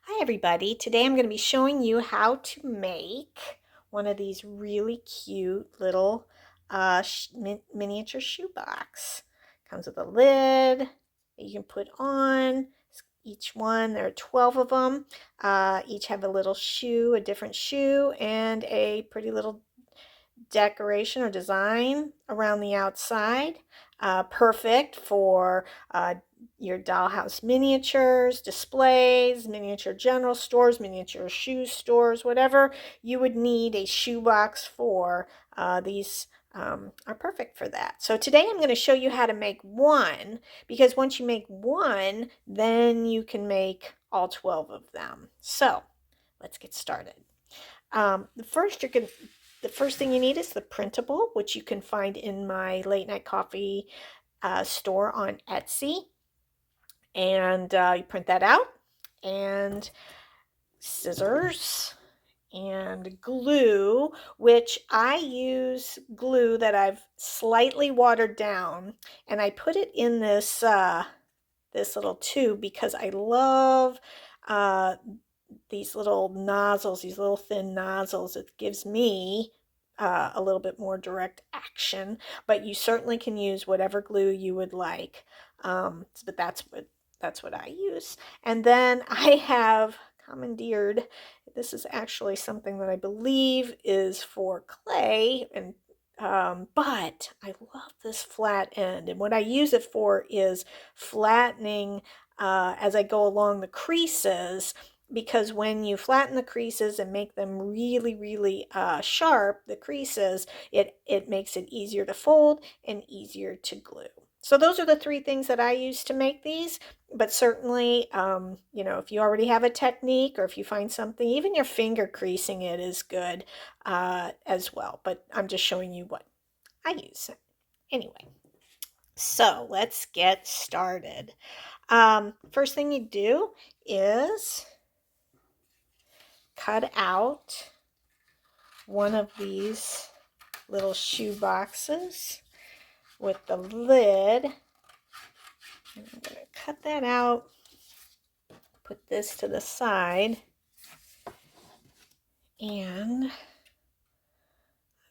Hi everybody, today I'm going to be showing you how to make one of these really cute little miniature shoebox. Comes with a lid that you can put on. Each one, there are 12 of them. Each have a little shoe, a different shoe, and a pretty little decoration or design around the outside. Perfect for your dollhouse miniatures, displays, miniature general stores, miniature shoe stores, whatever you would need a shoebox for. These are perfect for that. So today I'm going to show you how to make one, because once you make one, then you can make all 12 of them. So let's get started. The first thing you need is the printable, which you can find in my late night coffee store on Etsy. And you print that out, and scissors and glue, which I use glue that I've slightly watered down, and I put it in this this little tube because I love these little nozzles, these little thin nozzles. It gives me a little bit more direct action, but you certainly can use whatever glue you would like. But that's what I use. And then I have commandeered, this is actually something that I believe is for clay, and but I love this flat end, and what I use it for is flattening as I go along the creases, because when you flatten the creases and make them really sharp, the creases, it makes it easier to fold and easier to glue. So those are the three things that I use to make these, but certainly, if you already have a technique, or if you find something, even your finger creasing it is good as well, but I'm just showing you what I use. Anyway, so let's get started. First thing you do is cut out one of these little shoe boxes with the lid. And I'm going to cut that out, put this to the side, and let's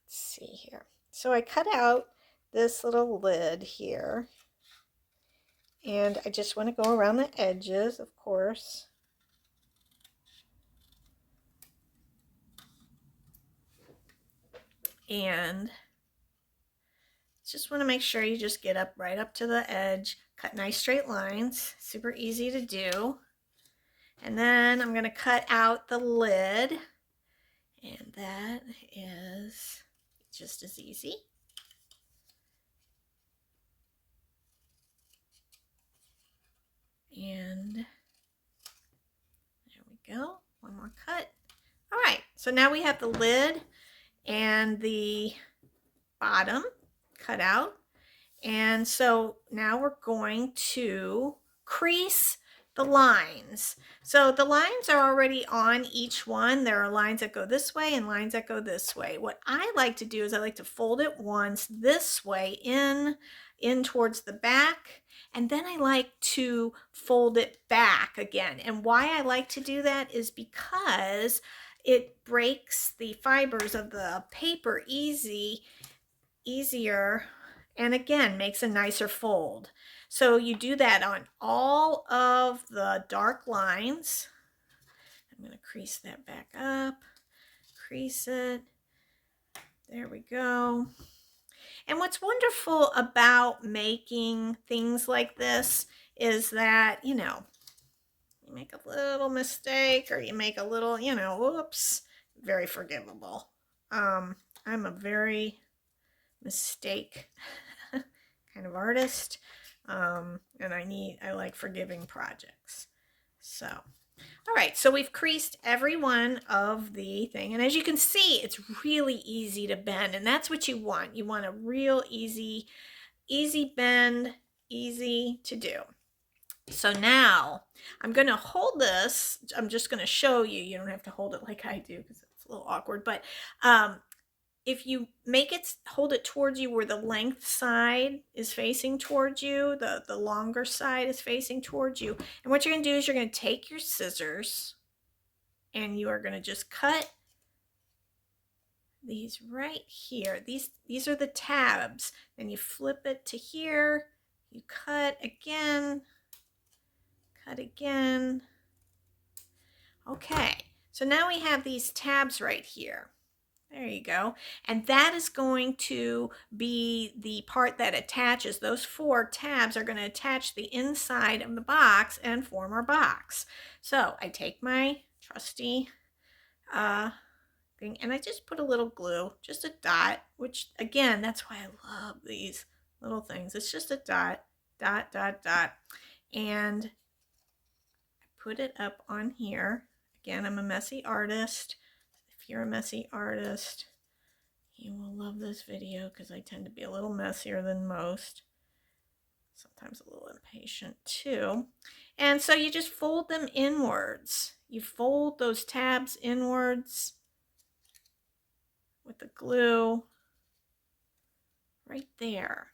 see here. So I cut out this little lid here, and I just want to go around the edges, of course. And just want to make sure you just get up right up to the edge, cut nice straight lines, super easy to do. And then I'm going to cut out the lid, and that is just as easy. And there we go, one more cut. All right, so now we have the lid and the bottom cut out. And so now we're going to crease the lines. So the lines are already on each one. There are lines that go this way and lines that go this way. What I like to do is I like to fold it once this way in towards the back, and then I like to fold it back again. And why I like to do that is because it breaks the fibers of the paper easier, and again makes a nicer fold. So you do that on all of the dark lines. I'm going to crease that back up, crease it. There we go. And what's wonderful about making things like this is that, you make a little mistake, or you make a little, whoops, very forgivable. I'm a very mistake kind of artist, and I like forgiving projects. So all right, so we've creased every one of the thing, and as you can see, it's really easy to bend, and that's what you want. You want a real easy bend, easy to do. So now I'm going to hold this. I'm just going to show you. You don't have to hold it like I do because it's a little awkward, but if you hold it towards you where the length side is facing towards you, the longer side is facing towards you. And what you're going to do is you're going to take your scissors and you are going to just cut these right here. These are the tabs. Then you flip it to here, you cut again, cut again. Okay, so now we have these tabs right here. There you go. And that is going to be the part that attaches. Those 4 tabs are going to attach the inside of the box and form our box. So I take my trusty thing and I just put a little glue, just a dot, which again, that's why I love these little things. It's just a dot, dot, dot, dot. And I put it up on here. Again, I'm a messy artist. If you're a messy artist, you will love this video because I tend to be a little messier than most. Sometimes a little impatient too. And so you just fold them inwards. You fold those tabs inwards with the glue right there.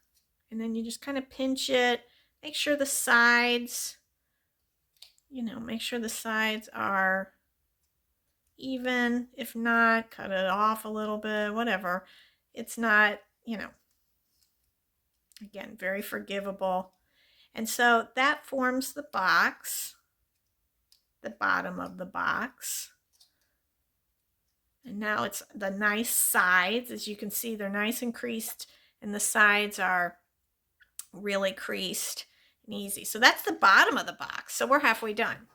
And then you just kind of pinch it. Make sure the sides, make sure the sides are even. If not, cut it off a little bit, whatever. It's not, again, very forgivable. And so that forms the box, the bottom of the box. And now it's the nice sides. As you can see, they're nice and creased, and the sides are really creased and easy. So that's the bottom of the box. So we're halfway done.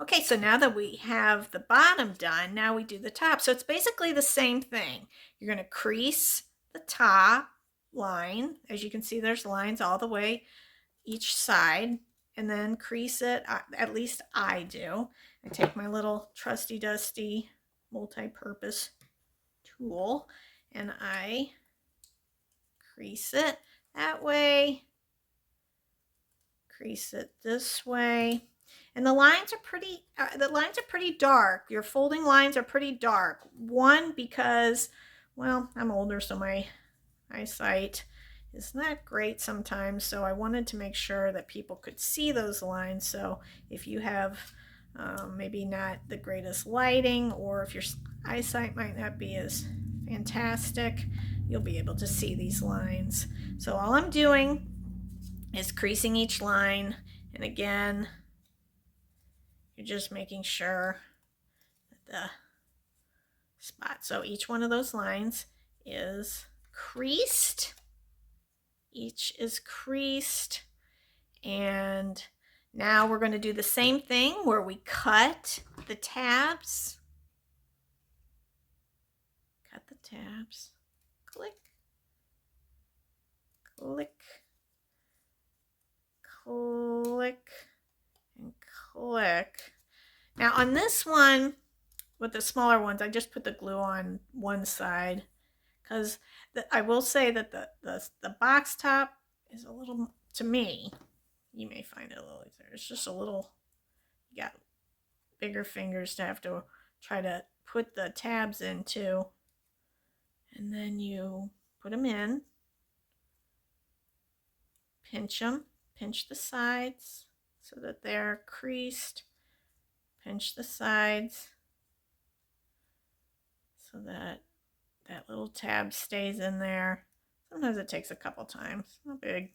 Okay, so now that we have the bottom done, now we do the top. So it's basically the same thing. You're going to crease the top line. As you can see, there's lines all the way each side, and then crease it. At least I do. I take my little trusty dusty multi-purpose tool and I crease it that way, crease it this way. And the lines are pretty dark. Your folding lines are pretty dark. One, because, well, I'm older, so my eyesight is not great sometimes. So I wanted to make sure that people could see those lines. So if you have maybe not the greatest lighting, or if your eyesight might not be as fantastic, you'll be able to see these lines. So all I'm doing is creasing each line. And again, you're just making sure that the spot, so each one of those lines is creased. Each is creased. And now we're going to do the same thing where we cut the tabs. Cut the tabs. Click. Click. Click. And click. Now on this one, with the smaller ones, I just put the glue on one side, because I will say that the box top is a little, to me, you may find it a little easier. It's just a little, you got bigger fingers to have to try to put the tabs into. And then you put them in, pinch them, pinch the sides so that they're creased, pinch the sides so that that little tab stays in there. Sometimes it takes a couple times, not big.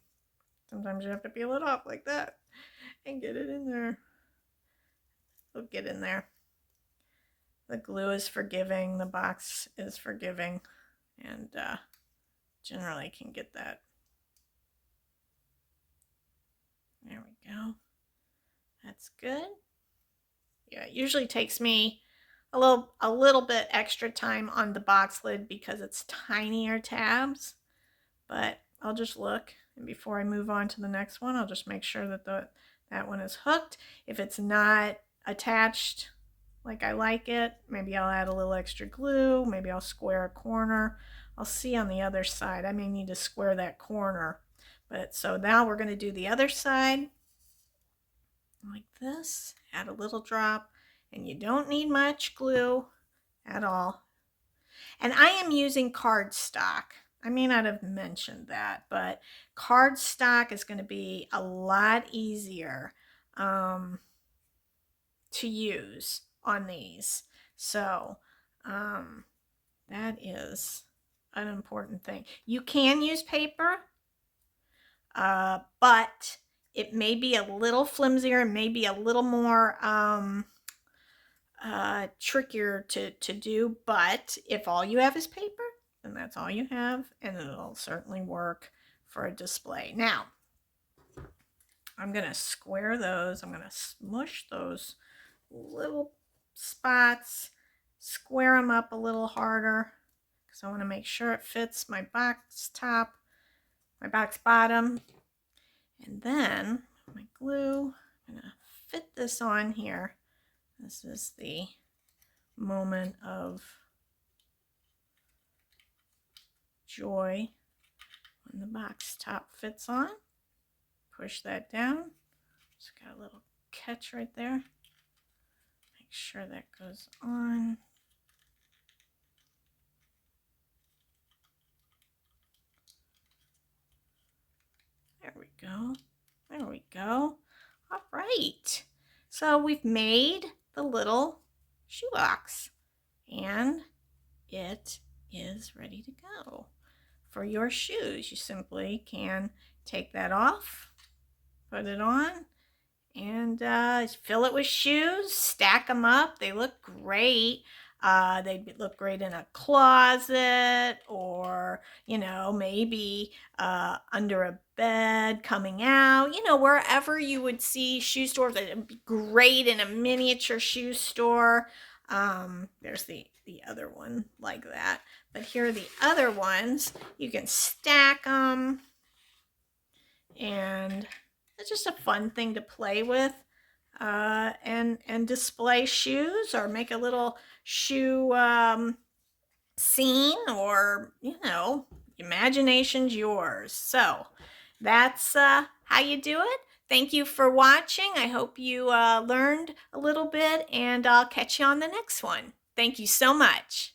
Sometimes you have to peel it off like that and get it in there. It'll get in there. The glue is forgiving, the box is forgiving, and generally can get that. There we go. That's good. Yeah, it usually takes me a little bit extra time on the box lid because it's tinier tabs, but I'll just look, and before I move on to the next one, I'll just make sure that that one is hooked. If it's not attached like I like it, maybe I'll add a little extra glue, maybe I'll square a corner. I'll see on the other side. I may need to square that corner. But so now we're going to do the other side like this. Add a little drop, and you don't need much glue at all. And I am using cardstock. I may not have mentioned that, but cardstock is going to be a lot easier to use. on these. So that is an important thing. You can use paper, but it may be a little flimsier and maybe a little more trickier to do. But if all you have is paper, then that's all you have, and it'll certainly work for a display. Now, I'm going to square those. I'm going to smush those little spots, square them up a little harder because I want to make sure it fits my box top, my box bottom. And then my glue, I'm going to fit this on here. This is the moment of joy when the box top fits on. Push that down. Just got a little catch right there. Make sure that goes on. There we go. There we go. All right. So we've made the little shoebox and it is ready to go for your shoes. You simply can take that off, put it on, and fill it with shoes, stack them up. They look great. They look great in a closet or, maybe under a bed coming out, wherever you would see shoe stores. It would be great in a miniature shoe store. There's the other one like that. But here are the other ones. You can stack them. And it's just a fun thing to play with and display shoes or make a little shoe scene, or imagination's yours. So that's how you do it. Thank you for watching. I hope you learned a little bit, and I'll catch you on the next one. Thank you so much.